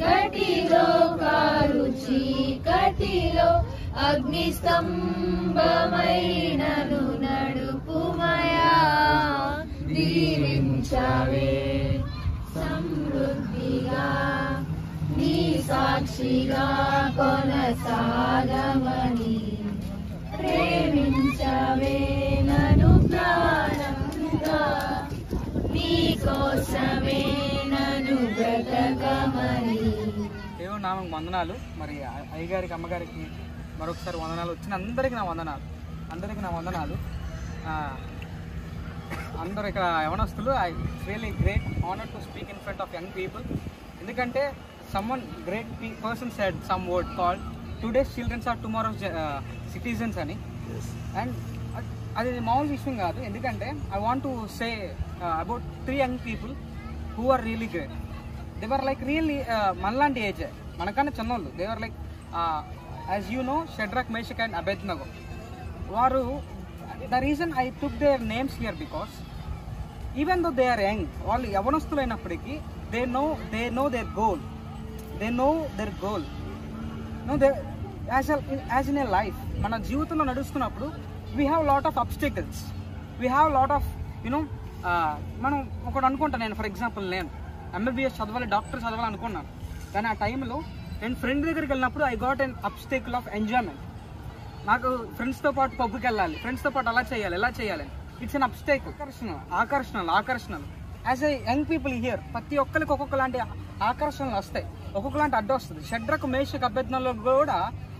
చీకటిలో కారు చీకటిలో అగ్నిస్తంభమైనను నడుపుమయా దీవించవే సమృద్ధిగా నీ సాక్షిగా కొనసాగమని ప్రేమించవే నన్ను ప్రాణంగా నీ కోసమే నన్ను బ్రతకమని. దేవుని నామం వందనాలు. మరి అయ్యగారికి అమ్మగారికి మరొకసారి వందనాలు. వచ్చిన అందరికీ నా వందనాలు. అందరు ఇక్కడ యవనస్తులు it's really great honour to speak in front of young people. ఎందుకంటే someone great person said some word called today's childrens are tomorrow's citizens అని. అండ్ అది మామూలు విషయం కాదు. ఎందుకంటే I want to say about 3 young people who are really great. They were like really మనలాంటి ఏజ్, మనకన్నా చిన్నోళ్ళు. They were like as you know Shadrach, Meshach and Abednego. వారు the reason I took there names here because even though they are young, వాళ్ళు యవనస్తులైనప్పటికీ they know their goal. As in a life మన జీవితంలో నడుస్తున్నప్పుడు we have lot of obstacles, we have lot of మనం ఒకటి అనుకుంటాను. నేను ఫర్ ఎగ్జాంపుల్ నేను ఎంబీబీఎస్ చదవాలి, డాక్టర్ చదవాలి అనుకున్నాను. కానీ ఆ టైంలో నేను ఫ్రెండ్ దగ్గరికి వెళ్ళినప్పుడు I got an obstacle of enjoyment. నాకు ఫ్రెండ్స్తో పాటు పబ్కి వెళ్ళాలి, ఫ్రెండ్స్తో పాటు అలా చేయాలి, ఎలా చేయాలి. It's an obstacle. ఆకర్షణలు as a young people here ప్రతి ఒక్కరికి ఒక్కొక్కలాంటి ఆకర్షణలు వస్తాయి, ఒక్కొక్కలాంటి అడ్డు వస్తుంది. షడ్రక్, మేషక్, అబేద్నగోలో కూడా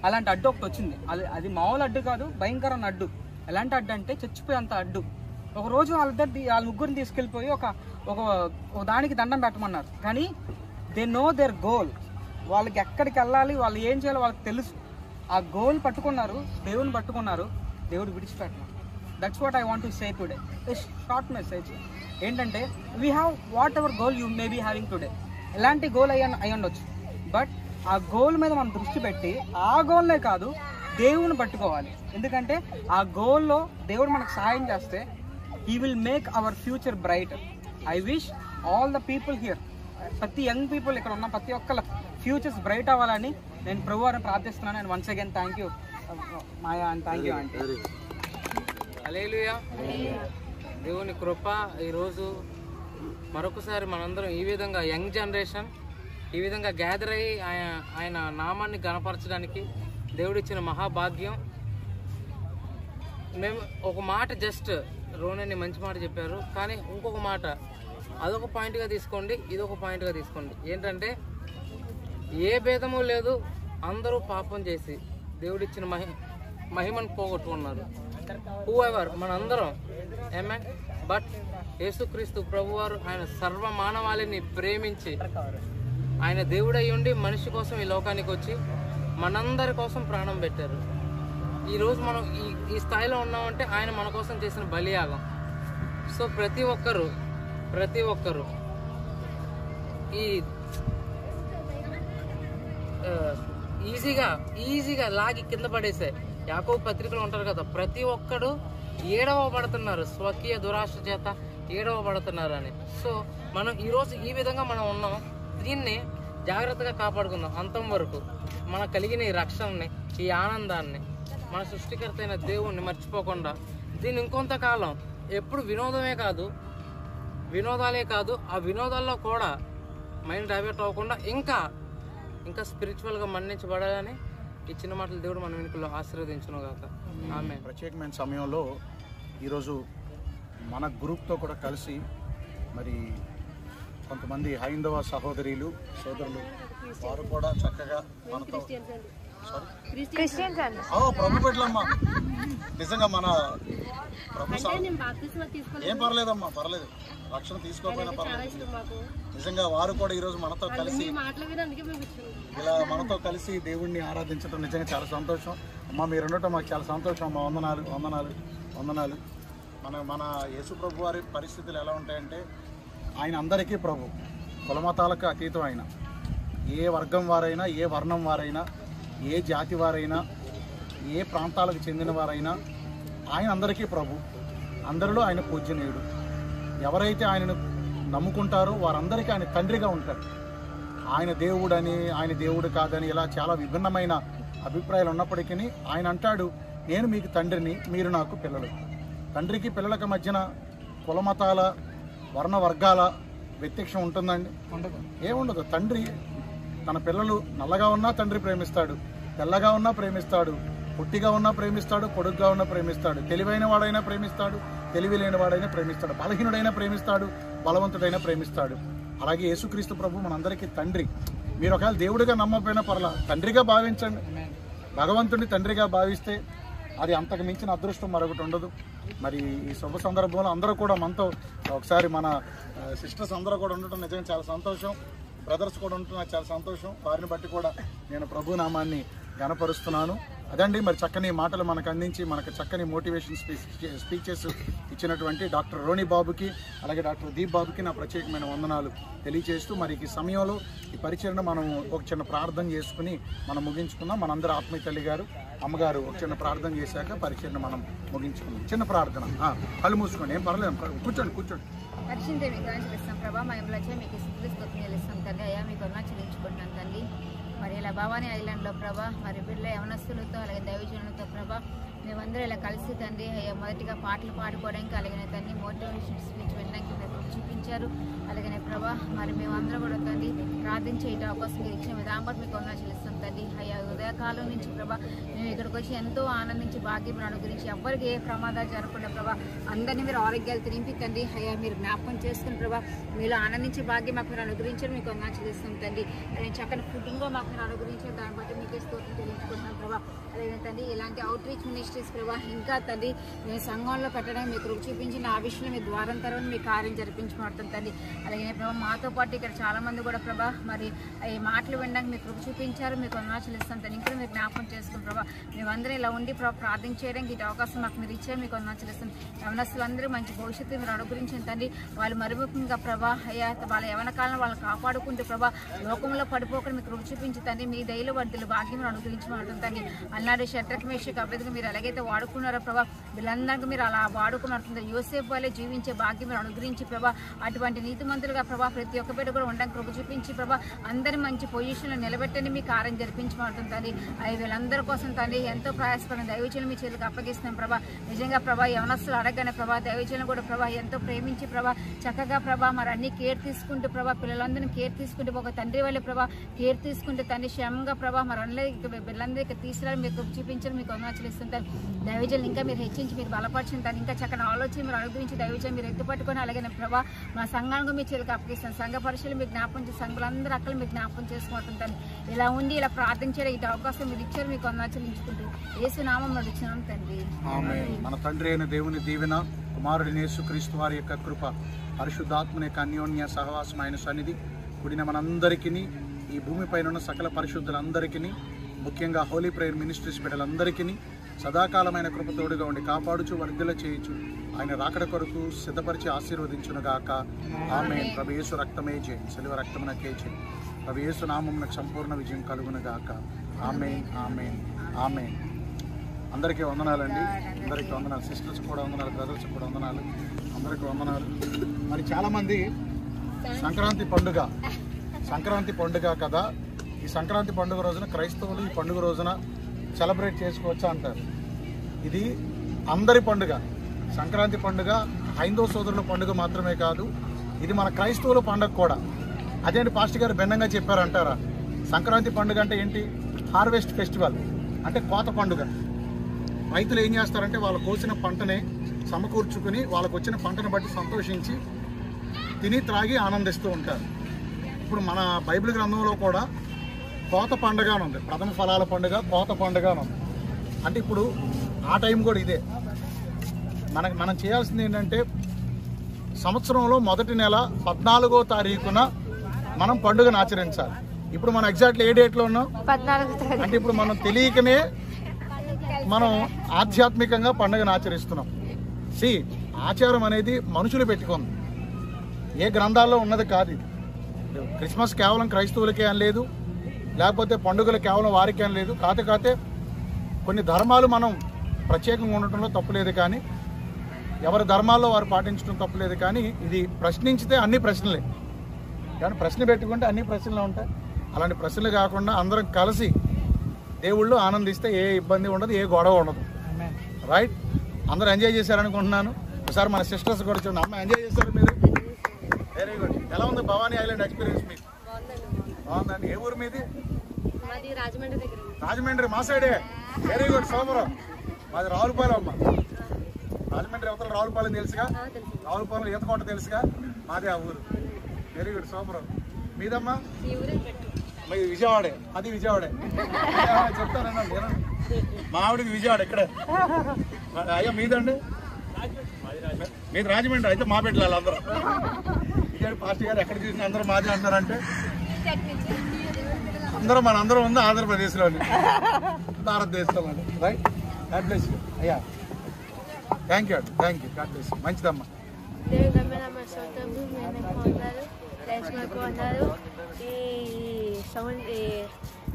అలాంటి అడ్డు ఒకటి వచ్చింది. అది మామూలు అడ్డు కాదు, భయంకరమైన అడ్డు. ఎలాంటి అడ్డు అంటే చచ్చిపోయేంత అడ్డు. ఒకరోజు వాళ్ళ ముగ్గురిని తీసుకెళ్ళిపోయి ఒక దానికి దండం పెట్టమన్నారు. కానీ దే నో దేర్ గోల్. వాళ్ళకి ఎక్కడికి వెళ్ళాలి, వాళ్ళు ఏం చేయాలో వాళ్ళకి తెలుసు. ఆ గోల్ పట్టుకున్నారు, దేవుని పట్టుకున్నారు, దేవుడు విడిచిపెట్టినారు. That's what I want to say today. Short message ఏంటంటే we have whatever goal you may be having today. ఎలాంటి గోల్ అయ్యి ఉండొచ్చు, బట్ ఆ గోల్ మీద మనం దృష్టి పెట్టి ఆ గోల్నే కాదు దేవుని పట్టుకోవాలి. ఎందుకంటే ఆ గోల్లో దేవుడు మనకు సహాయం చేస్తే he will make our future brighter. I wish all the people here, ప్రతి యంగ్ పీపుల్ ఇక్కడ ఉన్న ప్రతి ఒక్కళ్ళ ఫ్యూచర్స్ బ్రైట్ అవ్వాలని నేను ప్రభువారిని ప్రార్థిస్తున్నాను. And once again thank you Maya and thank you aunty. Hallelujah. దేవుని కృప. ఈరోజు మరొకసారి మనందరం ఈ విధంగా యంగ్ జనరేషన్ ఈ విధంగా గ్యాదర్ అయ్యి ఆయన నామాన్ని గణపరచడానికి దేవుడిచ్చిన మహాభాగ్యం. మేము ఒక మాట జస్ట్ రోనని మంచి మాట చెప్పారు, కానీ ఇంకొక మాట అదొక పాయింట్గా తీసుకోండి, ఇదొక పాయింట్గా తీసుకోండి. ఏంటంటే ఏ భేదము లేదు, అందరూ పాపం చేసి దేవుడిచ్చిన మహిమను పోగొట్టుకున్నారు. హూ ఎవర్ మనందరం ఏమేన్. బట్ యేసుక్రీస్తు ప్రభువారు ఆయన సర్వ మానవాళిని ప్రేమించి ఆయన దేవుడై ఉండి మనిషి కోసం ఈ లోకానికి వచ్చి మనందరి కోసం ప్రాణం పెట్టారు. ఈరోజు మనం ఈ స్థాయిలో ఉన్నామంటే ఆయన మన కోసం చేసిన బలియాగం. సో ప్రతి ఒక్కరూ ఈ ఈజీగా లాగి కింద పడేసే యాకోబు పత్రికలు ఉంటారు కదా, ప్రతి ఒక్కడు ఏడవబడుతున్నారు, స్వకీయ దురాశ చేత ఏడవబడుతున్నారు అని. సో మనం ఈరోజు ఈ విధంగా మనం ఉన్నాం. దీన్ని జాగ్రత్తగా కాపాడుకుందాం అంతం వరకు. మనకు కలిగిన ఈ రక్షణని, ఈ ఆనందాన్ని, మన సృష్టికర్త అయిన దేవుణ్ణి మర్చిపోకుండా దీన్ని ఇంకొంతకాలం ఎప్పుడు వినోదాలే కాదు ఆ వినోదాల్లో కూడా మైండ్ డైవర్ట్ అవ్వకుండా ఇంకా స్పిరిచువల్గా మన్నించబడాలని ఈ చిన్న మాటలు దేవుడు మన వెనుకల్లో ఆశీర్వదించును గాక. ఆమె ప్రత్యేకమైన సమయంలో ఈరోజు మన గ్రూప్తో కూడా కలిసి మరి కొంతమంది హైందవ సోదరులు వారు కూడా చక్కగా మనతో ప్రభు పెట్టలమ్మా, నిజంగా మన ప్రభు ఏం పర్లేదమ్మా, పర్లేదు, రక్షణ తీసుకోకపోయినా పర్లేదు. నిజంగా వారు కూడా ఈరోజు మనతో కలిసి మనతో కలిసి దేవుణ్ణి ఆరాధించడం నిజంగా చాలా సంతోషం. అమ్మ మీరు ఉండటం మాకు చాలా సంతోషం అమ్మ. వందనాలు. మన యేసు ప్రభు వారి పరిస్థితులు ఎలా ఉంటాయంటే ఆయన అందరికీ ప్రభు, కులమతాలకు అతీతం. ఆయన ఏ వర్గం వారైనా, ఏ వర్ణం వారైనా, ఏ జాతి వారైనా, ఏ ప్రాంతాలకు చెందిన వారైనా ఆయన అందరికీ ప్రభు, అందరిలో ఆయన పూజనీయుడు. ఎవరైతే ఆయనను నమ్ముకుంటారో వారందరికీ ఆయన తండ్రిగా ఉంటాడు. ఆయన దేవుడని ఆయన దేవుడు కాదని ఇలా చాలా విభిన్నమైన అభిప్రాయాలు ఉన్నప్పటికీ ఆయన అంటాడు, నేను మీకు తండ్రిని, మీరు నాకు పిల్లలు. తండ్రికి పిల్లలకు మధ్యన కులమతాల వర్ణ వర్గాల వ్యత్యాసం ఉంటుందండి? ఏముండదు. తండ్రి తన పిల్లలు నల్లగా ఉన్నా తండ్రి ప్రేమిస్తాడు, తెల్లగా ఉన్నా ప్రేమిస్తాడు, పొట్టిగా ఉన్నా ప్రేమిస్తాడు, పొడుగ్గా ఉన్నా ప్రేమిస్తాడు, తెలివైన వాడైనా ప్రేమిస్తాడు, తెలివి లేని వాడైనా ప్రేమిస్తాడు, బలహీనుడైనా ప్రేమిస్తాడు, బలవంతుడైనా ప్రేమిస్తాడు. అలాగే యేసుక్రీస్తు ప్రభు మనందరికీ తండ్రి. మీరు ఒకవేళ దేవుడిగా నమ్మకపోయినా పర్లా, తండ్రిగా భావించండి. భగవంతుడిని తండ్రిగా భావిస్తే అది అంతకు మించిన అదృష్టం మరొకటి ఉండదు. మరి ఈ శుభ సందర్భంలో అందరూ కూడా మనతో ఒకసారి మన సిస్టర్స్ అందరూ కూడా ఉండటం నిజంగా చాలా సంతోషం. బ్రదర్స్ కూడా ఉండటం నాకు చాలా సంతోషం. వారిని బట్టి కూడా నేను ప్రభు నామాన్ని ఘనపరుస్తున్నాను. అదండి మరి చక్కని మాటలు మనకు అందించి మనకు చక్కని మోటివేషన్ స్పీచెస్ ఇచ్చినటువంటి డాక్టర్ రోని బాబుకి అలాగే డాక్టర్ దీప్ బాబుకి నా ప్రత్యేకమైన వందనాలు తెలియజేస్తూ మరి ఈ సమయంలో ఈ పరిచయను మనం ఒక చిన్న ప్రార్థన చేసుకుని మనం ముగించుకుందాం. మనందరూ ఆత్మీయ తల్లి గారు అమ్మగారు ఒక చిన్న ప్రార్థన చేశాక పరిచయను మనం ముగించుకుందాం. చిన్న ప్రార్థన, కళ్ళు మూసుకోండి, ఏం పర్లేదు, కూర్చోండి. పరిచిందే మీకు చెల్లిస్తాం ప్రభా, మా ఎంబలచే మీకు చెల్లిస్తాం తండ్రి. అయ్యా మీకు అన్నా చెల్లించుకుంటున్నాను తండ్రి. మరి ఇలా భవానీ ఐలాండ్లో ప్రభా మరి బిడ్డ యవనస్తులతో అలాగే దైవజనులతో ప్రభా మేమందరూ ఇలా కలిసి తండ్రి అయ్యా మొదటిగా పాటలు పాడుకోవడానికి అలాగే తండ్రి మోటివేషన్ స్పీచ్ వినడానికి మీరు చూపించారు. అలాగే ప్రభా మరి మేమందరం కూడా తండ్రి ప్రార్థించే అవకాశం మీరు ఇచ్చిన విధానం బట్టి మీకు వందనాలు చెల్లిస్తాం తండ్రి. అయ్యా ఉదయకాలం నుంచి ప్రభా మేము ఇక్కడికి వచ్చి ఎంతో ఆనందించి భాగ్యం అనుగురించి ఎవరికి ఏ ప్రమాదాలు జరగకుండా ప్రభా అందరినీ మీరు ఆరోగ్యాలు తిరిగి తండ్రి. అయ్యా మీరు జ్ఞాపకం చేసుకుని ప్రభా మీరు ఆనందించే భాగ్యం మాకు మీరు అనుగ్రహించారు, మీకు వందనాలు చెల్లిస్తాం తండ్రి. నేను చక్కని ఫుడ్డింగ్గా మాకు మీరు అనుగ్రహించారు, దాన్ని బట్టి మీకే స్తోత్రం చెల్లించుకుంటున్నాం ప్రభా. అలాగే తండ్రి ఇలాంటి అవుట్ రీచ్ మినిస్ట్రీస్ ప్రభా ఇంకా తండ్రి మేము సంఘంలో పెట్టడానికి మీకు రుచి చూపించిన ఆ విషయంలో మీ ద్వారం తర్వాత మీ కార్యం జరిపించబడుతుంది తండ్రి. అలాగే ప్రభా మాతో పాటు ఇక్కడ చాలా మంది కూడా ప్రభా మరి ఈ మాటలు వినడానికి మీకు రుచి చూపించారు, మీకు వందనాలు చెల్లిస్తాం తండ్రి. ఇంకా మీరు జ్ఞాపకం చేసుకుని ప్రభా మేమందరం ఇలా ఉండి ప్రార్థన చేయడానికి ఇటు అవకాశం మాకు మీరు ఇచ్చారు, మీకు వందనాలు చెల్లిస్తాం. యవనస్తులందరూ మంచి భవిష్యత్తు మీరు అనుగ్రహించిన తండ్రి. వాళ్ళు మరుముఖంగా ప్రభా అయ్యా వాళ్ళ యవన కాలం వాళ్ళు కాపాడుకుంటూ ప్రభా లోకంలో పడిపోకుండా మీకు రుచి చూపించి తండ్రి మీ దయలో వర్ధులు భాగ్యం మీరు అనుగ్రహించబడుతుంది తండ్రి. అన్నాడు శత్రుఘ్న మేషకు అభ్యర్థిగా మీరు ఎలాగైతే వాడుకున్నారో ప్రభా వీళ్ళందరికీ మీరు అలా వాడుకున్నట్టుంది. యోసేపు వాళ్ళే జీవించే భాగ్యం మీరు అనుగ్రహించి ప్రభా అటువంటి నీతిమంతులుగా ప్రభా ప్రతి ఒక్క బిడ్డ కూడా ఉండడానికి కృప చూపించి ప్రభా అందరి మంచి పొజిషన్లో నిలబెట్టండి, మీ కార్యం జరిపించబడుతుంది తండ్రి. అవి వీళ్ళందరి కోసం తండ్రి ఎంతో ప్రయాసపడిన దైవజనులు మీ చేతులకు అప్పగిస్తున్నాం ప్రభా. నిజంగా ప్రభా యవనస్తులు అడగగానే ప్రభా దైవజనులు కూడా ప్రభా ఎంతో ప్రేమించి ప్రభా చక్కగా ప్రభా మరి అన్ని కేర్ తీసుకుంటూ ప్రభా పిల్లలందరినీ కేర్ తీసుకుంటూ ఒక తండ్రి వాళ్ళే ప్రభా కేర్ తీసుకుంటూ తండ్రి క్షేమంగా ప్రభా మరి పిల్లలందరికీ తీసుకురాలి మీకు చూపించారు, మీకు వందనాలు చెల్లిస్తుంటారు. దైవజనులు ఇంకా మీరు హెచ్చించి మీరు బలపరిచింటారు, ఇంకా చక్కని ఆలోచన మీరు అనుగ్రహించి దైవజనులు మీరు ఎత్తుపట్టుకొని అలాగే ప్రభా మా సంఘానికి మీ చేతులకు అప్పగిస్తాను. సంఘ పరిశీలన మీకు జ్ఞాపకం చేసి సంఘులందరూ అక్కలు మీకు జ్ఞాపకం చేసుకుంటుంటాను. ఇలా ఉండి ఇలా ప్రార్థించడం ఇటు అవకాశం మీరు ఇచ్చారు, మీకు వందనాలు చెల్లించుకుంటూ యేసు నామం నడిచినాం తండ్రి. ఆమేన్. మన తండ్రి అయిన దేవుని దీవెన, కుమారుడి యేసుక్రీస్తు వారి యొక్క కృప, పరిశుద్ధాత్మని యొక్క అన్యోన్య సహవాసం ఆయన సన్నిధి కూడిన మనందరికీ ఈ భూమిపైన ఉన్న సకల పరిశుద్ధులందరికీ ముఖ్యంగా హోలీ ప్రేయర్ మినిస్ట్రీస్ బిడ్డలందరికీ సదాకాలమైన కృపతోడుగా ఉండి కాపాడుచు వర్ధిల్ల చేయొచ్చు ఆయన రాకడ కొరకు సిద్ధపరిచి ఆశీర్వదించునుగాక. ఆమేన్. ప్రభు యేసు రక్తమే జై, శిలువ రక్తమునకే జై. ప్రభు యేసు నామమునకు సంపూర్ణ విజయం కలుగునుగాక. ఆమేన్, ఆమేన్, ఆమేన్. అందరికీ వందనాలండి, అందరికీ వందనాలు. సిస్టర్స్ కూడా వందనాలు, బ్రదర్స్ కూడా వందనాలు, అందరికీ వందనాలు. మరి చాలామంది సంక్రాంతి పండుగ కదా, ఈ సంక్రాంతి పండుగ రోజున క్రైస్తవులు ఈ పండుగ రోజున సెలబ్రేట్ చేసుకోవచ్చా అంటారు. ఇది అందరి పండుగ. సంక్రాంతి పండుగ హైందవ సోదరుల పండుగ మాత్రమే కాదు, ఇది మన క్రైస్తవుల పండుగ కూడా. అదేంటి పాస్టర్ గారు భిన్నంగా చెప్పారంటారా? సంక్రాంతి పండుగ అంటే ఏంటి? హార్వెస్ట్ ఫెస్టివల్, అంటే కోత పండుగ. రైతులు ఏం చేస్తారంటే వాళ్ళు కోసిన పంటనే సమకూర్చుకుని వాళ్ళకు వచ్చిన పంటను బట్టి సంతోషించి తిని త్రాగి ఆనందిస్తూ ఉంటారు. ఇప్పుడు మన బైబిల్ గ్రంథంలో కూడా కోత పండుగ అని ఉంది, ప్రథమ ఫలాల పండుగ, కోత పండుగ అని ఉంది. అంటే ఇప్పుడు ఆ టైం కూడా ఇదే. మనం చేయాల్సింది ఏంటంటే సంవత్సరంలో మొదటి నెల 14వ తారీఖున మనం పండుగను ఆచరించాలి. ఇప్పుడు మనం ఎగ్జాక్ట్లీ ఏ డేట్లో ఉన్నాం? 14వ. అంటే ఇప్పుడు మనం తెలియకనే మనం ఆధ్యాత్మికంగా పండుగను ఆచరిస్తున్నాం. ఆచారం అనేది మనుషులు పెట్టుకుంది, ఏ గ్రంథాల్లో ఉన్నది కాదు ఇది. క్రిస్మస్ కేవలం క్రైస్తవులకే అని లేదు, లేకపోతే పండుగలు కేవలం వారికే అని లేదు. కాతే కొన్ని ధర్మాలు మనం ప్రత్యేకంగా ఉండటంలో తప్పులేదు, కానీ ఎవరి ధర్మాల్లో వారు పాటించడం తప్పులేదు. కానీ ఇది ప్రశ్నించితే అన్ని ప్రశ్నలే, కానీ ప్రశ్న పెట్టుకుంటే అన్ని ప్రశ్నలు ఉంటాయి. అలాంటి ప్రశ్నలు కాకుండా అందరం కలిసి దేవుళ్ళు ఆనందిస్తే ఏ ఇబ్బంది ఉండదు, ఏ గొడవ ఉండదు. రైట్? అందరూ ఎంజాయ్ చేశారనుకుంటున్నాను. ఒకసారి మన సిస్టర్స్ కూడా చూడండి. అమ్మ ఎంజాయ్ చేశారు మీరు? Very good. ఎలా ఉంది భవానీ ఐలాండ్ ఎక్స్పీరియన్స్ మీకు? బాగుందండి. ఏ ఊరు మీది? రాజమండ్రి. మా సైడే. Very good, super. మాది రావులపాలెం అమ్మ. రాజమండ్రి అవతల రావులపాలెం తెలుసుగా? రావులపాలెం ఈతకోట తెలుసుగా? మాది ఆ ఊరు. Very good, super. మీదమ్మా? మీ విజయవాడే. అది విజయవాడే. చెప్తానండి. మా ఆవిడకి విజయవాడ ఇక్కడే. అయ్యా మీదండి? మీది రాజమండ్రి. అయితే మా బిడ్డలు అందరూ విజయవాడ. పాస్టర్ గారు ఎక్కడ చూసిన అందరూ మాది అంటారంటే మనందరం ఉంది ఆంధ్రప్రదేశ్లోని, భారతదేశంలో అండి. రైట్? గాడ్ బ్లెస్ యూ అయ్యా. Thank you God bless you. మంచిదమ్మా.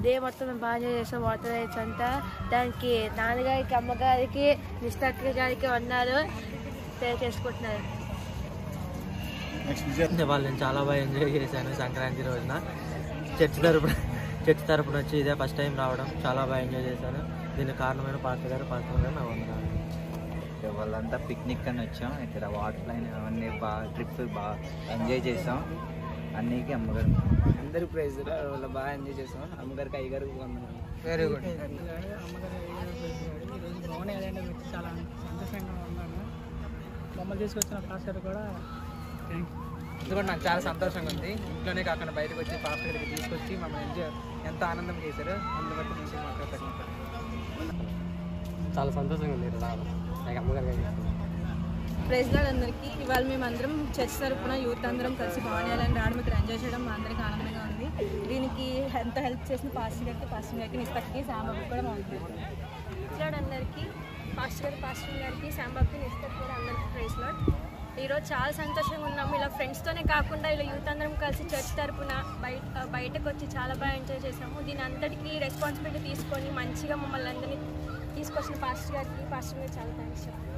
డే మొత్తం మేము బాగా చేసాం. వాటర్ రైడ్స్ అంతా దానికి నాన్నగారికి, అమ్మగారికి, నిష్ఠక్క గారికి ఉన్నారు చేసుకుంటున్నారు. వాళ్ళు నేను చాలా బాగా ఎంజాయ్ చేశాను. సంక్రాంతి రోజున చర్చ్ తరపున వచ్చి ఇదే ఫస్ట్ టైం రావడం. చాలా బాగా ఎంజాయ్ చేశాను. దీనికి కారణమైన పాస్టర్ గారు నా వందనాలు. వాళ్ళంతా పిక్నిక్ అని వచ్చాం. ఇక్కడ వాటర్ లైన్ అవన్నీ బాగా ట్రిప్ బాగా ఎంజాయ్ చేసాం. అన్నికి అమ్మగారు అందరూ ప్రైజ్ వాళ్ళు బాగా ఎంజాయ్ చేసాం. అమ్మగారికి అయ్యగారికి వందనాలు. Very good. భవానీ ఐలాండ్ వచ్చి చాలా సంతోషంగా ఉన్నాను. మమ్మల్ని తీసుకొచ్చిన పాస్టర్ కూడా ఇది కూడా నాకు చాలా సంతోషంగా ఉంది. ఇంట్లోనే కాకుండా బయటకు వచ్చి పాస్టర్ గారికి తీసుకొచ్చి మమ్మల్ని ఎంత ఆనందం చేశారు. అందులో బట్టి మంచిగా మాట్లాడతాను. చాలా సంతోషంగా ఉంది రావడం. నాకు అమ్మగారు ప్రైజ్ లార్డ్ అందరికీ. ఇవాళ మేమందరం చర్చ్ తరపున యూత్ అందరం కలిసి భవానీ ఐలాండ్ రావడం, ఇక్కడ ఎంజాయ్ చేయడం మా అందరికీ ఆనందంగా ఉంది. దీనికి ఎంత హెల్ప్ చేసిన పాస్టర్ గారికి నిస్తక్కి శాంబాబుకి కూడా బాగుంటుంది. ప్రైజ్ లార్డ్ అందరికీ. పాస్టర్ గారికి శాంబాబుకి నిస్తక్కి కూడా అందరికీ ప్రైజ్ లార్డ్. ఈరోజు చాలా సంతోషంగా ఉన్నాము. ఇలా ఫ్రెండ్స్తోనే కాకుండా ఇలా యూత్ అందరం కలిసి చర్చ్ తరపున బయటకు వచ్చి చాలా బాగా ఎంజాయ్ చేసాము. దీని అంతటికీ రెస్పాన్సిబిలిటీ తీసుకొని మంచిగా మమ్మల్ని అందరినీ తీసుకొచ్చిన పాస్టర్ గారికి చాలా థ్యాంక్స్ చెప్తాను.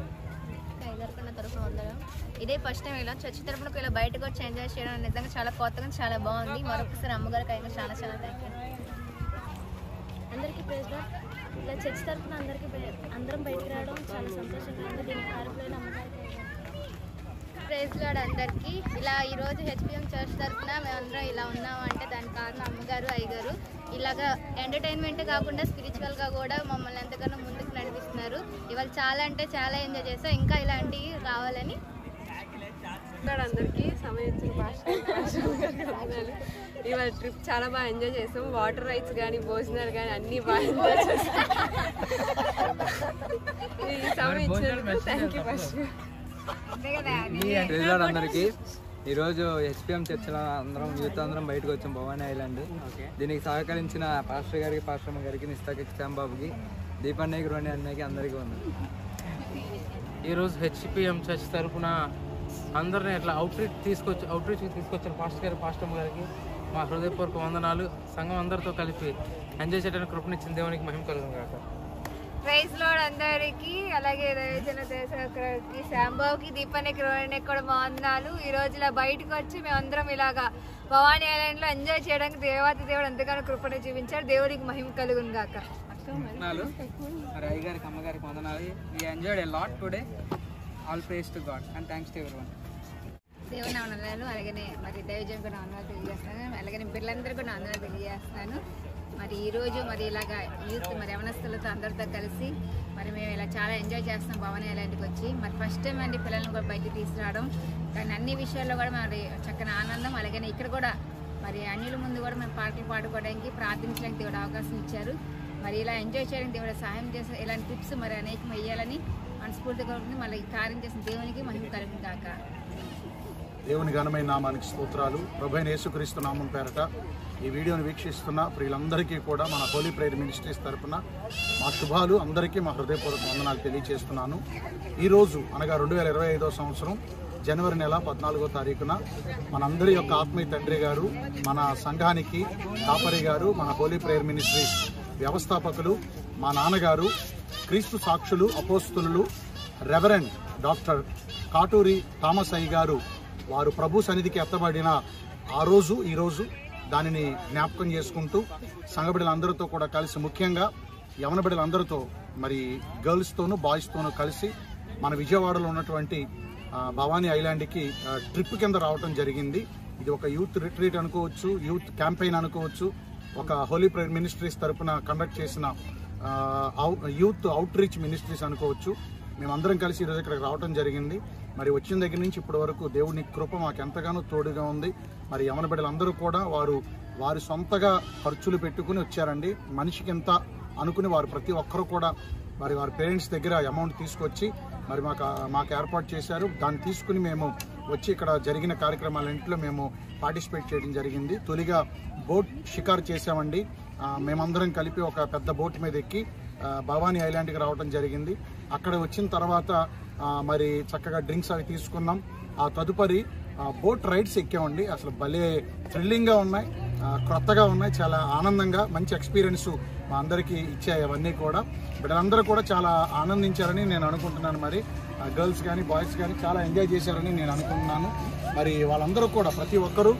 ఐదారుకున్న తరఫున వందలు. ఇదే ఫస్ట్ టైం ఇలా చర్చ్ తరఫున ఇలా బయటకు వచ్చి ఎంజాయ్ చేయడం నిజంగా చాలా కొత్తగా చాలా బాగుంది. మరొకసారి అమ్మగారికి అయినా చాలా థ్యాంక్ యూ. అందరికీ ప్రైజ్ లార్డ్. ఇలా చర్చ్ తరఫున అందరం బయటకు రావడం చాలా సంతోషంగా ఉంది. దీనికి కారణమైన అమ్మగారికి ప్రైజ్ లార్డ్ అందరికీ. ఇలా ఈరోజు హెచ్పిఎం చర్చ్ తరఫున మేమందరం ఇలా ఉన్నామంటే దానికి కారణం అమ్మగారు, అయ్యగారు. ఇలాగా ఎంటర్టైన్మెంట్ కాకుండా స్పిరిచువల్గా కూడా మమ్మల్ని ఎంతగానో ముందుకు నడిపిస్తున్నారు. ఇవాళ చాలా అంటే చాలా ఎంజాయ్ చేస్తాం. ఇంకా ఇలాంటివి రావాలని. అందరికీ సమయించిన ఇవాళ ట్రిప్ చాలా బాగా ఎంజాయ్ చేస్తాం. వాటర్ రైడ్స్ కానీ భోజనాలు కానీ అన్నీ బాగా ఎంజాయ్ చేస్తాం. ఈ సమయం థ్యాంక్ యూ ఫస్ట్. అందరికీ ఈరోజు హెచ్పిఎం చర్చిలో యూత్ అందరం బయటకు వచ్చాం భవానీ ఐలాండ్. దీనికి సహకరించిన పాస్టర్ గారికి, పాస్టర్ గారికి, నిస్తాకి, శ్యాంబాబుకి, దీపన్నయ్యకి, రోని అన్నయ్యకి అందరికీ ఉన్నారు. ఈరోజు హెచ్పిఎం చర్చ్ తరఫున అందరిని ఇట్లా అవుట్రీచ్ తీసుకొచ్చిన పాస్టర్ గారికి, పాస్టర్ గారికి మా హృదయపూర్వక వందనాలు. సంఘం అందరితో కలిపి ఎంజాయ్ చేయడానికి కృపనిచ్చిన దేవునికి మహిమ కలుగును గాక. ప్రైజ్ లార్డ్ అందరికీ. అలాగే దేశకి, శాంబాబుకి, దీపానికి, రోహిణికి కూడా మా వందనాలు. ఈ రోజు ఇలా బయటకు వచ్చి మేమందరం ఇలాగా భవానీ ఐలాండ్ లో ఎంజాయ్ చేయడానికి దేవాతి దేవుడు ఎంతగానో కృపను చూపించారు. దేవుడికి మహిమ కలుగును గాక. అయ్యగారికి, అమ్మగారికి వందనాలు. We enjoyed a lot today. All praise to God and thanks to everyone. దేవుని వందనాలు. అలాగనే మరి దైవజన్ కూడా వందనాలు తెలియజేస్తాను. అలాగే పిల్లలందరూ కూడా వందనాలు తెలియజేస్తాను. మరి ఈరోజు మరి ఇలాగా యూత్ మరి యవనస్తులతో అందరితో కలిసి మరి మేము ఇలా చాలా ఎంజాయ్ చేస్తాం భవానీ ఐలాండ్కి వచ్చి. మరి ఫస్ట్ టైం అండి పిల్లల్ని కూడా బయటికి తీసుకురావడం. కానీ అన్ని విషయాల్లో కూడా మరి చక్కని ఆనందం. అలాగే ఇక్కడ కూడా మరి అన్యుల ముందు కూడా మేము పాటలు పాడుకోవడానికి, ప్రార్థించడానికి దేవుడు అవకాశం ఇచ్చారు. మరి ఇలా ఎంజాయ్ చేయడానికి దేవుడు సహాయం చేసిన ఇలాంటి టిప్స్ మరి అనేకం వేయాలని మనస్ఫూర్తిగా ఉంటుంది. మళ్ళీ ఈ కార్యం చేసిన దేవునికి మహిమ కలుగును గాక. దేవుని ఘనమైన నామానికి స్తోత్రాలు. ప్రభువైన యేసుక్రీస్తు నామం పేరట ఈ వీడియోని వీక్షిస్తున్న ప్రియులందరికీ కూడా మన హోలీ ప్రేయర్ మినిస్ట్రీస్ తరఫున మా శుభాలు, అందరికీ మా హృదయపూర్వక వందనాలు తెలియజేస్తున్నాను. ఈరోజు అనగా 2025వ సంవత్సరం జనవరి నెల 14వ తారీఖున మనందరి యొక్క ఆత్మీయ తండ్రి గారు, మన సంఘానికి కాపరి గారు, మన హోలీ ప్రేయర్ మినిస్ట్రీస్ వ్యవస్థాపకులు, మా నాన్నగారు, క్రీస్తు సాక్షులు, అపోస్తులు, రెవరెండ్ డాక్టర్ కాటూరి థామస్ అయ్య గారు వారు ప్రభు సన్నిధికి ఎత్తబడిన ఆ రోజు ఈరోజు దానిని జ్ఞాపకం చేసుకుంటూ సంఘ బిడ్డలందరితో కూడా కలిసి, ముఖ్యంగా యవన బిడ్డలందరితో, మరి గర్ల్స్తోనూ బాయ్స్తోనూ కలిసి మన విజయవాడలో ఉన్నటువంటి భవానీ ఐలాండ్కి ట్రిప్ కింద రావడం జరిగింది. ఇది ఒక యూత్ రిట్రీట్ అనుకోవచ్చు, యూత్ క్యాంపెయిన్ అనుకోవచ్చు, ఒక హోలీ ప్రేయర్ మినిస్ట్రీస్ తరఫున కండక్ట్ చేసిన యూత్ అవుట్ రీచ్ మినిస్ట్రీస్ అనుకోవచ్చు. మేమందరం కలిసి ఈరోజు ఇక్కడికి రావడం జరిగింది. మరి వచ్చిన దగ్గర నుంచి ఇప్పటి వరకు దేవుని కృప మాకు ఎంతగానో తోడుగా ఉంది. మరి యవన బిడ్డలందరూ కూడా వారి సొంతగా ఖర్చులు పెట్టుకుని వచ్చారండి. మనిషికి ఎంత అనుకుని వారు ప్రతి ఒక్కరూ కూడా వారి పేరెంట్స్ దగ్గర అమౌంట్ తీసుకొచ్చి మరి మాకు ఏర్పాటు చేశారు. దాన్ని తీసుకుని మేము వచ్చి ఇక్కడ జరిగిన కార్యక్రమాలన్నింటిలో మేము పార్టిసిపేట్ చేయడం జరిగింది. తొలిగా బోట్ షికారు చేసామండి. మేమందరం కలిపి ఒక పెద్ద బోట్ మీద ఎక్కి భవానీ ఐలాండ్కి రావడం జరిగింది. అక్కడ వచ్చిన తర్వాత మరి చక్కగా డ్రింక్స్ అవి తీసుకున్నాం. ఆ తదుపరి బోట్ రైడ్స్ ఎక్కామండి. అసలు భలే థ్రిల్లింగ్గా ఉన్నాయి, క్రొత్తగా ఉన్నాయి, చాలా ఆనందంగా మంచి ఎక్స్పీరియన్స్ మా అందరికీ ఇచ్చాయి. అవన్నీ కూడా బిడ్డలందరూ కూడా చాలా ఆనందించారని నేను అనుకుంటున్నాను. మరి గర్ల్స్ కానీ బాయ్స్ కానీ చాలా ఎంజాయ్ చేశారని నేను అనుకుంటున్నాను. మరి వాళ్ళందరూ కూడా ప్రతి ఒక్కరూ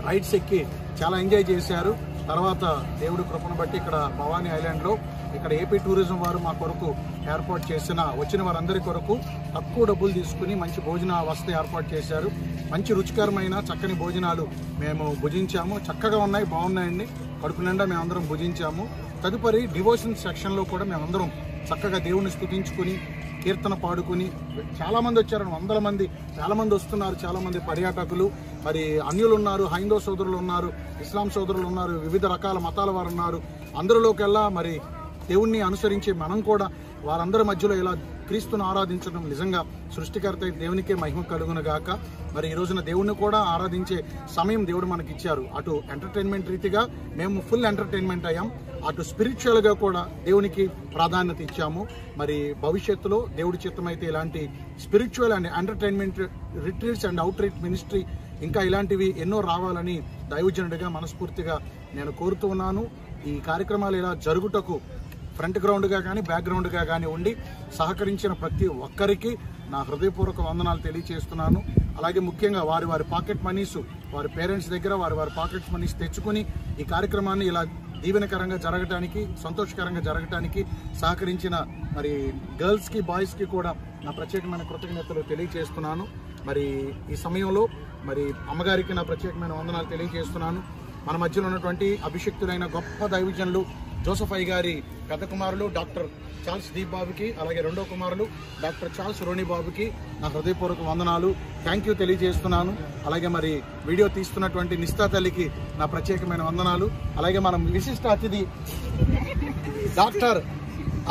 రైడ్స్ ఎక్కి చాలా ఎంజాయ్ చేశారు. తర్వాత దేవుడి కృపను బట్టి ఇక్కడ భవానీ ఐలాండ్లో ఇక్కడ ఏపీ టూరిజం వారు మా కొరకు ఏర్పాటు చేసిన వచ్చిన వారందరి కొరకు తక్కువ డబ్బులు తీసుకుని మంచి భోజన వసతి ఏర్పాటు చేశారు. మంచి రుచికరమైన చక్కని భోజనాలు మేము భుజించాము. చక్కగా ఉన్నాయి, బాగున్నాయండి. కడుపు నిండా మేమందరం భుజించాము. తదుపరి డివోషన్ సెక్షన్లో కూడా మేమందరం చక్కగా దేవుణ్ణి స్తుతించుకుని కీర్తన పాడుకుని చాలామంది వచ్చారు, వందల మంది, చాలామంది వస్తున్నారు. చాలామంది పర్యాటకులు, మరి అన్యులు ఉన్నారు, హైందవ సోదరులు ఉన్నారు, ఇస్లాం సోదరులు ఉన్నారు, వివిధ రకాల మతాల వారు ఉన్నారు. అందరిలోకెల్లా మరి దేవుణ్ణి అనుసరించే మనం కూడా వారందరి మధ్యలో ఇలా క్రీస్తును ఆరాధించడం నిజంగా సృష్టికర్త దేవునికే మహిమ కలుగును గాక. మరి ఈ రోజున దేవుణ్ణి కూడా ఆరాధించే సమయం దేవుడు మనకి ఇచ్చారు. అటు ఎంటర్టైన్మెంట్ రీతిగా మేము ఫుల్ ఎంటర్టైన్మెంట్ అయ్యాం, అటు స్పిరిచువల్గా కూడా దేవునికి ప్రాధాన్యత ఇచ్చాము. మరి భవిష్యత్తులో దేవుడి చిత్తమైతే ఇలాంటి spiritual and entertainment retreats and out reach ministry ఇంకా ఇలాంటివి ఎన్నో రావాలని దైవజనుడిగా మనస్ఫూర్తిగా నేను కోరుతూ ఉన్నాను. ఈ కార్యక్రమాలు ఇలా జరుగుటకు ఫ్రంట్ గ్రౌండ్గా కానీ బ్యాక్ గ్రౌండ్గా కానీ ఉండి సహకరించిన ప్రతి ఒక్కరికి నా హృదయపూర్వక వందనాలు తెలియజేస్తున్నాను. అలాగే ముఖ్యంగా వారి పాకెట్ మనీస్, వారి పేరెంట్స్ దగ్గర వారి పాకెట్ మనీస్ తెచ్చుకుని ఈ కార్యక్రమాన్ని ఇలా దీవెనకరంగా జరగటానికి, సంతోషకరంగా జరగటానికి సహకరించిన మరి గర్ల్స్కి బాయ్స్కి కూడా నా ప్రత్యేకమైన కృతజ్ఞతలు తెలియజేస్తున్నాను. మరి ఈ సమయంలో మరి అమ్మగారికి నా ప్రత్యేకమైన వందనాలు తెలియజేస్తున్నాను. మన మధ్యలో ఉన్నటువంటి అభిషిక్తులైన గొప్ప దైవజనులు జోసెఫ్ అయ్య గారి పెద్ద కుమారులు డాక్టర్ చార్ల్స్ దీప్ బాబుకి, అలాగే రెండో కుమారులు డాక్టర్ చార్ల్స్ రోణి బాబుకి నా హృదయపూర్వక వందనాలు, థ్యాంక్ యూ తెలియజేస్తున్నాను. అలాగే మరి వీడియో తీస్తున్నటువంటి నిస్తా తల్లికి నా ప్రత్యేకమైన వందనాలు. అలాగే మనం విశిష్ట అతిథి డాక్టర్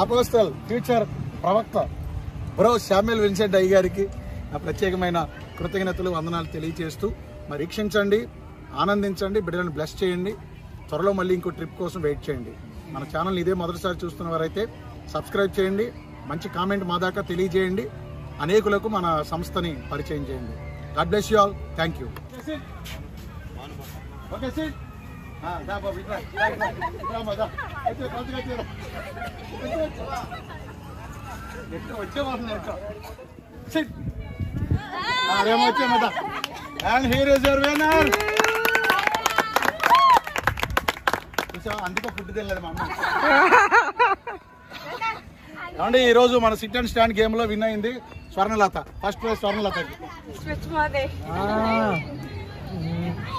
అపోస్టల్ ఫ్యూచర్ ప్రవక్త బ్రో శామ్యుల్ విన్సెంట్ అయ్య గారికి నా ప్రత్యేకమైన కృతజ్ఞతలు, వందనాలు తెలియజేస్తూ మరి వీక్షించండి, ఆనందించండి, బిడ్డలను బ్లెస్ చేయండి. త్వరలో మళ్ళీ ఇంకో ట్రిప్ కోసం వెయిట్ చేయండి. మన ఛానల్ ఇదే మొదటిసారి చూస్తున్న వారైతే సబ్స్క్రైబ్ చేయండి, మంచి కామెంట్ మా దాకా తెలియజేయండి, అనేకులకు మన సంస్థని పరిచయం చేయండి. God bless you all, thank you. అందుకే ఫుడ్ తెలియదు మా అమ్మ. ఏమండి ఈరోజు మన సిట్ అండ్ స్టాండ్ గేమ్ లో విన్ అయింది స్వర్ణలత, ఫస్ట్ ప్రైజ్ స్వర్ణలతకి.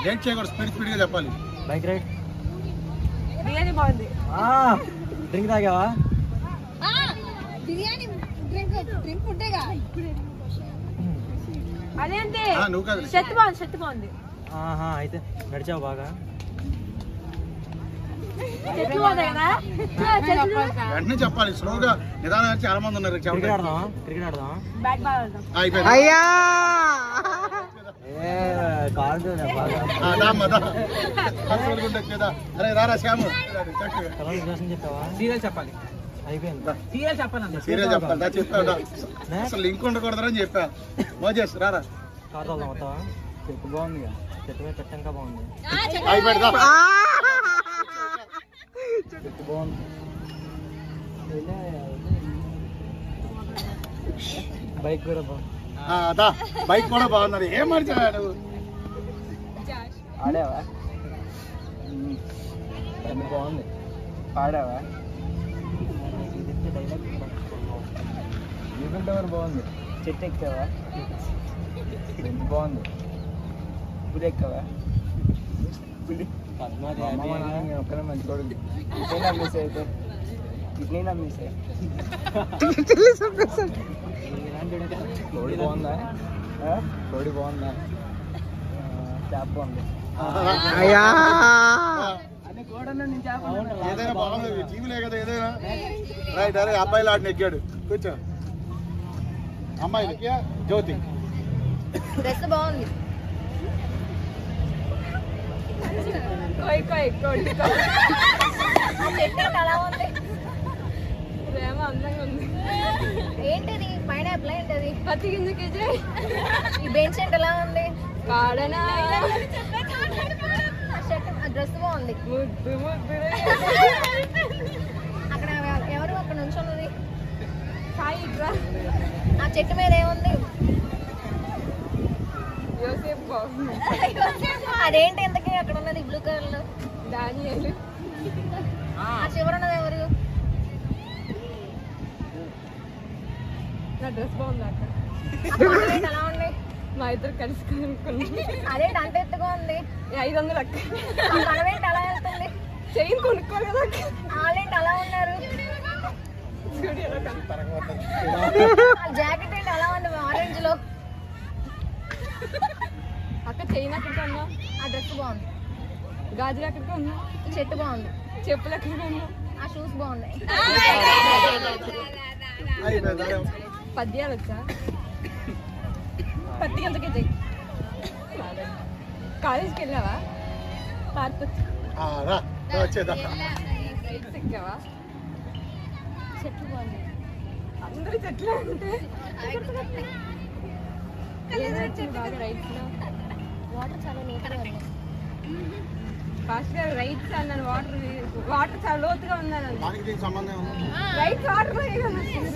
ఏం చేయకూడదు, స్పీడ్ గా చెప్పాలి. బైక్ రైడ్, డ్రింక్ తాగావా? బిర్యానీ డ్రింక్ ఫుడ్డేగా. అదేంటి షర్ట్ బాగుంది. అయితే నడిచావు బాగా. వెంటనే చెప్పాలి, స్లోగా నిదానం. చాలా మంది ఉన్నారు. క్రికెట్ ఆడదాం. అయ్యా అరే రారా శ్యాము, సీరియల్ చెప్పాలి. అయిపోయింది. సీరియల్ చెప్పాలి. సీరియల్ చెప్పాలి. చెప్పా అసలు లింక్ ఉండకూడదని చెప్పా. మోజేస్ రారా. కార్ వెళ్దాం వస్తావా? చెట్టు బాగుంది, చెట్టు మీద పెట్టంగా బాగుంది. చెట్టు బాగుంది. బైక్ కూడా బాగుంది. బైక్ కూడా బాగున్నది. ఏం మర్చిపోయా నువ్వు? ఆడేవా? బాగుంది. పాడావా? ఈఫిల్ టవర్ బాగుంది. చెట్టు ఎక్కావా? బాగుంది. పులి ఎక్కావా? ఒక్కనే మంచి కొడుకు. ఇట్నే నమ్మేసే అయితే ఇట్నే నమ్మేసే. రోడి బాగుందా? రోడి బాగుందా? చేప బాగుంది. అదే గోడలో నుంచి చేప ఏదైనా బాగుంది, జీవులే కదా ఏదైనా. రైట్, అరే అబ్బాయిలు ఆడిని ఎక్కాడు. కూర్చో. అమ్మాయి జ్యోతి డ్రెస్ బాగుంది. అలా ఉంది. ప్రేమ అందంగా ఉంది. ఏంటిది పైనాపిల్? ఏంటది? పత్తి కిందకి ఈ బెంచ్ ఏంటి ఎలా ఉంది? కాడనా డ్రెస్ బాగుంది. ముద్దు ముద్దు అక్కడ ఎవరు అక్కడ నుంచున్నది? సాయి ఇట్రా. ఆ చెట్టు మీద ఏముంది? యోసేపు బాగుంది. అదేంటి ఇంతకీ అక్కడ ఉన్నది బ్లూ కలర్ లో? డానియల్. ఆ చివర ఉన్నది ఎవరు? నా డ్రెస్ బాగుంది అక్కడ. ఎలా ఉంది? మా ఇద్దరు కలిసి కొనుక్కున్నాం. అదేంటి అంత ఎత్తుగా ఉంది? 500 అక్క. మనమేంటి అలా వెళ్తుంది? చైన్ కొనుక్కోవాలి కదా అక్క. వాళ్ళేంటి అలా ఉన్నారు? జాకెట్ ఏంటి అలా ఉంది ఆరెంజ్ లో? అక్క చైన్ ఎక్కడికి ఉన్నా? ఆ డ్రెస్ బాగుంది. గాజులు ఎక్కడికి ఉన్నా? ఈ చెట్టు బాగుంది. చెప్పులు ఎక్కడికి ఉన్నా? ఆ షూస్ బాగున్నాయి. పద్యాలు వచ్చా? పత్తి గంటకి చెయ్యి. కాలేజ్కి వెళ్ళావా? పార్క్ వచ్చేదా? ఎక్కావా? చెట్లు బాగుంది. అందరూ చెట్లు అంటే బాగా రైట్స్ లో వాటర్ చాలా నీట్గా ఉంది. ఫాస్ట్ గా రైట్స్ అన్నాను. వాటర్ చాలా లోతుగా ఉందని. దానికి దీనికి సంబంధం ఉంది. రైట్స్ వాటర్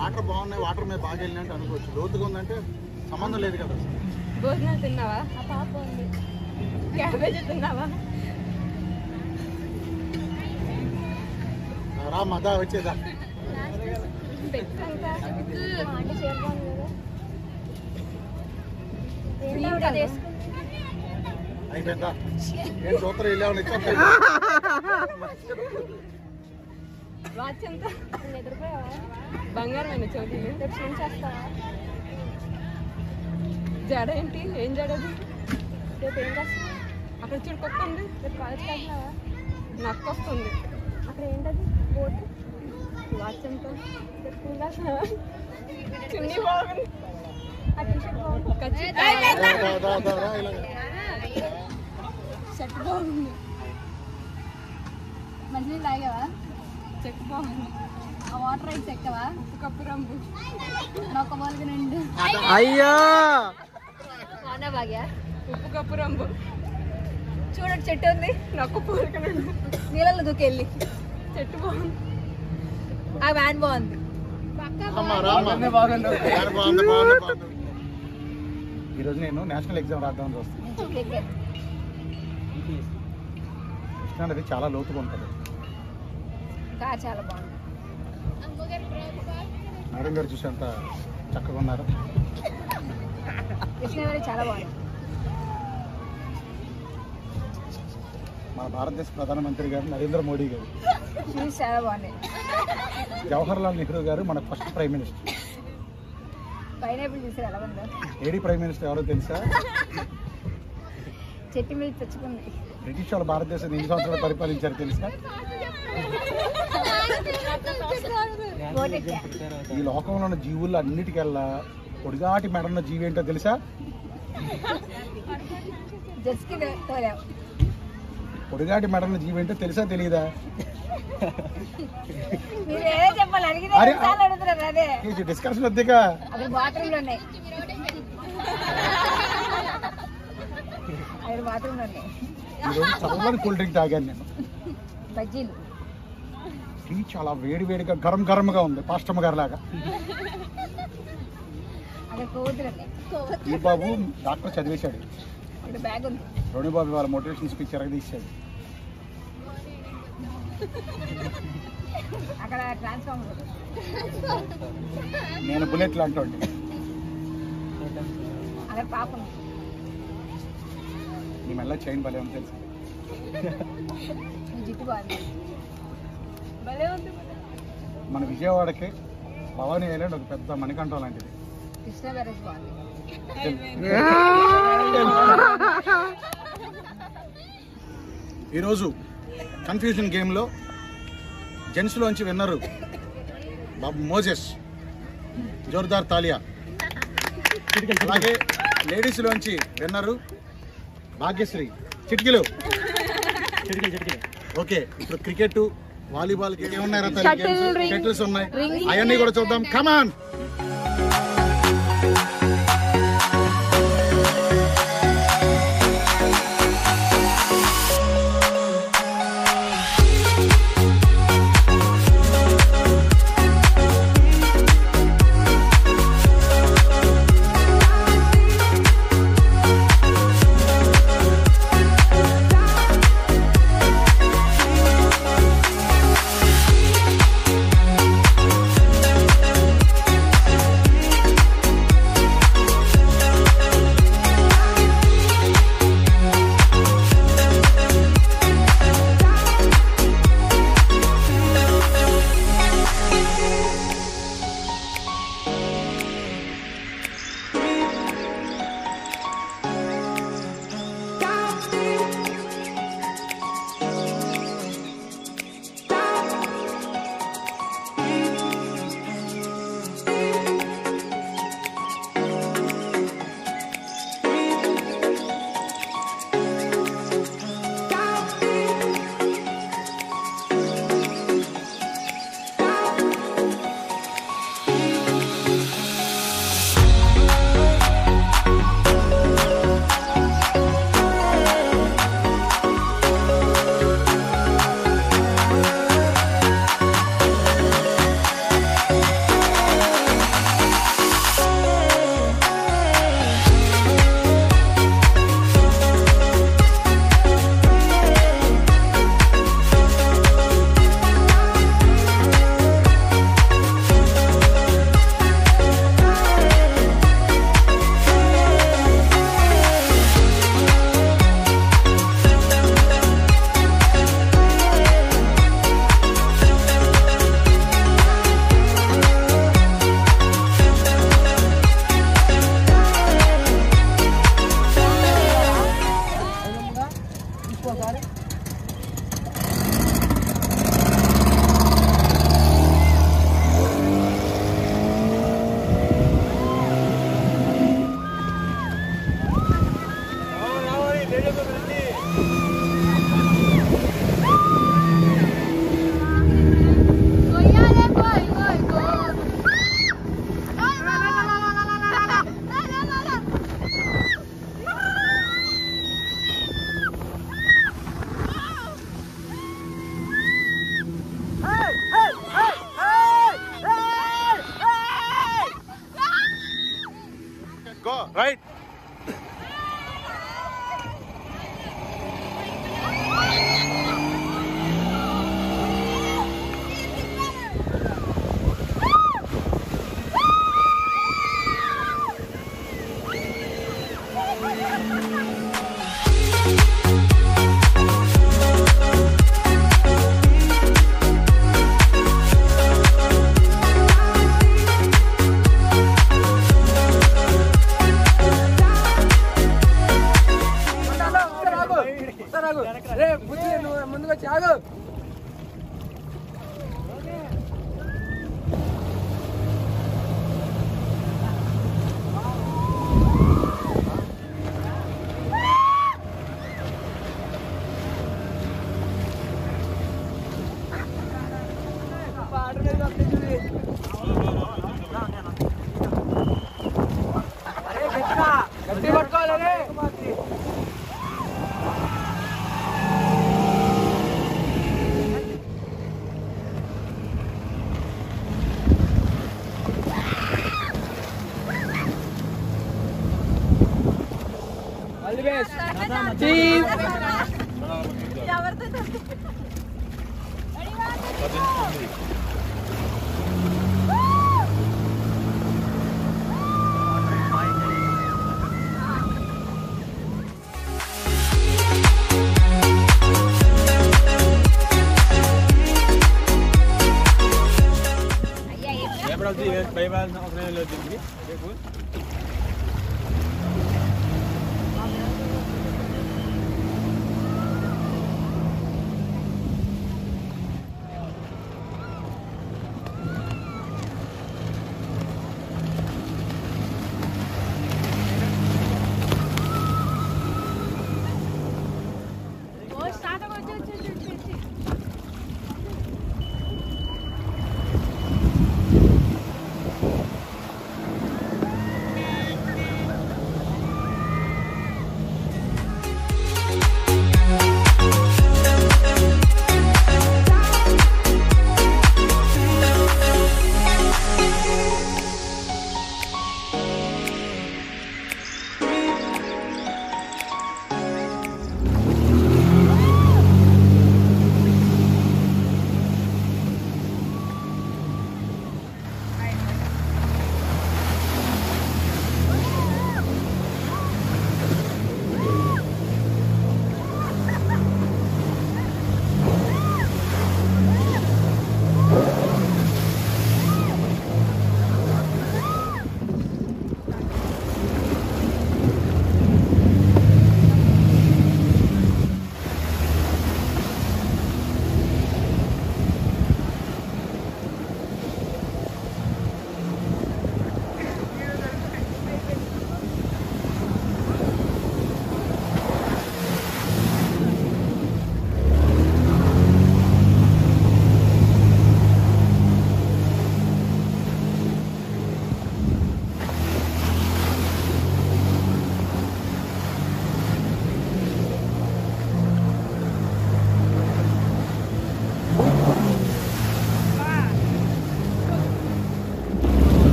వాటర్ బాగున్నాయి, వాటర్ మీద బాగా వెళ్ళినట్టు అనుకోవచ్చు. లోతుగా ఉందంటే సంబంధం లేదు కదా. భోజనాలు తిన్నావా? ఆ పాప ఉంది. క్యాబేజీ తిన్నావా? రా మదా వచ్చేదా? పెట్టంతా ఆంటీ చీర బాగుంది కదా? అయిపోయిందా? ఏం చూస్తారు వెళ్ళామని ఇచ్చాను. వాచ్ ఎంత? నిద్రపోయావా? బంగారం అయిన చోటీలు. రేపు స్విమ్ చేస్తావా? జడ ఏంటి? ఏం జడది? రేపు ఏం చేస్తావా? అక్కడ చూడు కొత్త ఉంది. రేపు కాలేజ్కి వెళ్తున్నావా? నక్క వస్తుంది. అక్కడ ఏంటది? బోర్డు. వాచ్ ఎంత? రేపు స్కూల్ వెళ్తున్నావా? చున్నీ బాగుంది. ఆ టీషర్ట్ బాగుంది. షర్ట్ బాగుంది. మంచినీళ్ళు తాగావా? చెట్టు బాగుంది. ఆ వాటర్ రైడ్స్ ఎక్కవా? ఉప్పు కప్పు రంగు. నొక్క బాల్కి 2. అయ్యో అవునా భాగ్య? ఉప్పు కప్పు రంగు. చూడండి చెట్టు ఉంది. నొక్క పూరక నీళ్ళలో దూకెళ్ళి. చెట్టు బాగుంది. ఆ వ్యాన్ బాగుంది. ఈరోజు నేను నేషనల్ ఎగ్జామ్ రాద్దామని చూస్తాను. కృష్ణా నది చాలా లోతుగా ఉంటుంది. చాలా బాగుంది. మేడం గారు చూసి అంత చక్కగా ఉన్నారు. కృష్ణవేణి చాలా బాగుంది. మన భారతదేశ ప్రధానమంత్రి గారు నరేంద్ర మోడీ గారు. షూస్ చాలా బాగున్నాయి. జవహర్ లాల్ నెహ్రూ గారు మన ఫస్ట్ ప్రైమ్ మినిస్టర్. పైనాపిల్ చూసారు ఎలా ఉందో? ఏడీ ప్రైమ్ మినిస్టర్ ఎవరో తెలుసా? చెట్టు మీద తెచ్చుకుంది. బ్రిటిష్ వాళ్ళు భారతదేశాన్ని 8 సంవత్సరాలు పరిపాలించారు తెలుసా? ఈ లోకంలో ఉన్న జీవుల్లో అన్నిటికెల్లా పొడిగాటి మెడన్న జీవి ఏంటో తెలుసా? జస్కి తోలావు. పొడిగాటి మెడన్న జీవి ఏంటో తెలుసా తెలీదా? మీరు ఏదో చెప్పాలి అడిగితే అడుగుతున్నారు. అదే డిస్కషన్ వద్దిగా. అక్కడ బాత్రూమ్లు ఉన్నాయి. అక్కడ బాత్రూమ్లు ఉన్నాయి. ఈరోజు చల్లని కూల్ డ్రింక్ తాగాను నేను. బజ్జీలు. టీ చాలా వేడి వేడిగా గరం గరంగా ఉంది. పాస్టమ్మ గారి లాగా. అక్కడ కోతులు ఉన్నాయి. ఈ బాబు డాక్టర్ చదివేశాడు. ఇక్కడ బ్యాగ్ ఉంది. రోణి బాబు వాళ్ళ మోటివేషన్ స్పీచ్ ఎరగదీశాడు. అక్కడ ట్రాన్స్ఫార్మర్ నేను బుల్లెట్లు అంటోండి. అక్కడ పాపం నీ మెల్ల చైన్ భలే ఉంది తెలుసు. జిట్టు బాగుంది. భలే ఉంది. మన విజయవాడకి భవానీ ఐలాండ్ ఒక పెద్ద మణికంఠం లాంటిది. కృష్ణ బ్యారేజ్ బాగుంది. ఈరోజు కన్ఫ్యూజన్ గేమ్లో జెంట్స్లోంచి విన్నరు బాబు మోజెస్, జోర్దార్ తాలియా. అలాగే లేడీస్లోంచి విన్నరు భాగ్యశ్రీ. చిటికీలు. ఓకే, ఇప్పుడు క్రికెట్, వాలీబాల్ ఏమున్నాయి? షటిల్స్ ఉన్నాయి. అవన్నీ కూడా చూద్దాం. కమాన్. Go, right. ముందుగా చాగు. గట్టి పట్టుకోవాలి.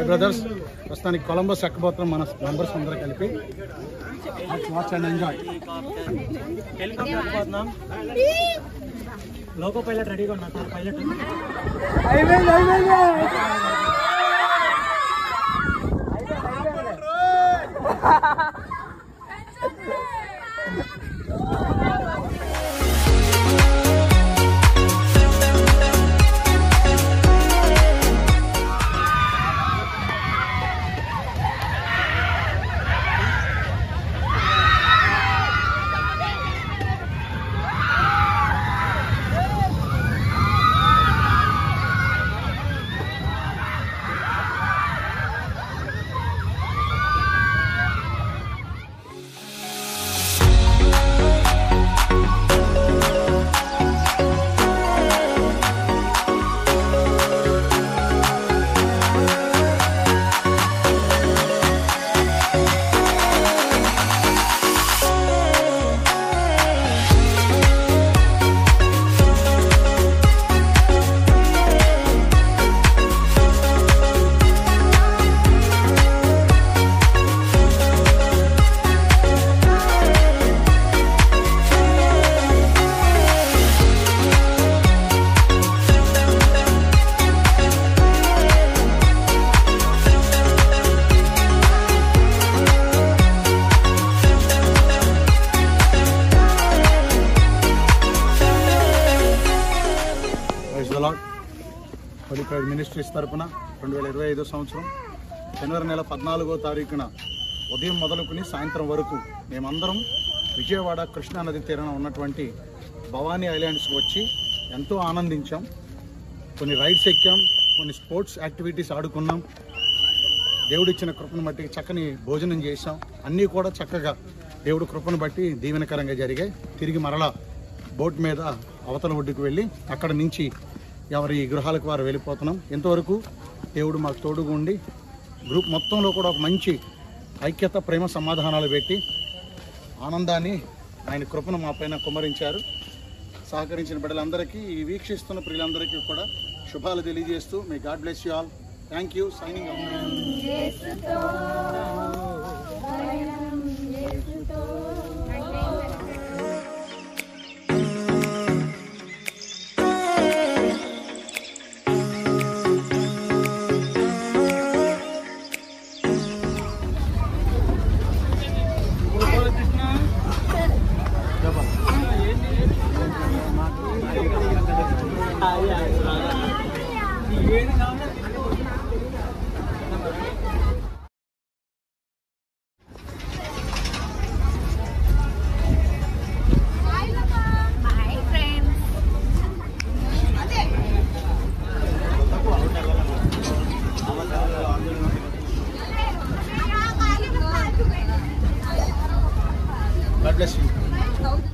బ్రదర్స్ ప్రస్తుతానికి కొలంబస్ ఎక్కబోతున్నాం మన మెంబర్స్ అందరూ కలిపి. Watch and enjoy. హెలికాప్టర్ ఎక్కబోతున్నాం. లోకో పైలట్ రెడీగా ఉన్నా సార్. పైలట్ ఎంపవర్డ్ మినిస్ట్రీస్ తరఫున 2025 సంవత్సరం జనవరి నెల 14వ తారీఖున ఉదయం మొదలుకుని సాయంత్రం వరకు మేమందరం విజయవాడ కృష్ణానది తీరాన ఉన్నటువంటి భవానీ ఐలాండ్స్కి వచ్చి ఎంతో ఆనందించాం. కొన్ని రైడ్స్ ఎక్కాం, కొన్ని స్పోర్ట్స్ యాక్టివిటీస్ ఆడుకున్నాం. దేవుడిచ్చిన కృపను బట్టి చక్కని భోజనం చేశాం. అన్నీ కూడా చక్కగా దేవుడి కృపను బట్టి దీవెనకరంగా జరిగాయి. తిరిగి మరలా బోట్ మీద అవతల ఒడ్డుకు వెళ్ళి అక్కడ నుంచి ఎవరి గృహాలకు వారు వెళ్ళిపోతున్నాం. ఇంతవరకు దేవుడు మాకు తోడుగా ఉండి గ్రూప్ మొత్తంలో కూడా ఒక మంచి ఐక్యత, ప్రేమ, సమాధానాలు పెట్టి ఆనందాన్ని ఆయన కృపను మా పైన కుమ్మరించారు. సహకరించిన బిడ్డలందరికీ, ఈ వీక్షిస్తున్న ప్రియులందరికీ కూడా శుభాలు తెలియజేస్తూ may God bless you all. Thank you. Signing off. God bless you.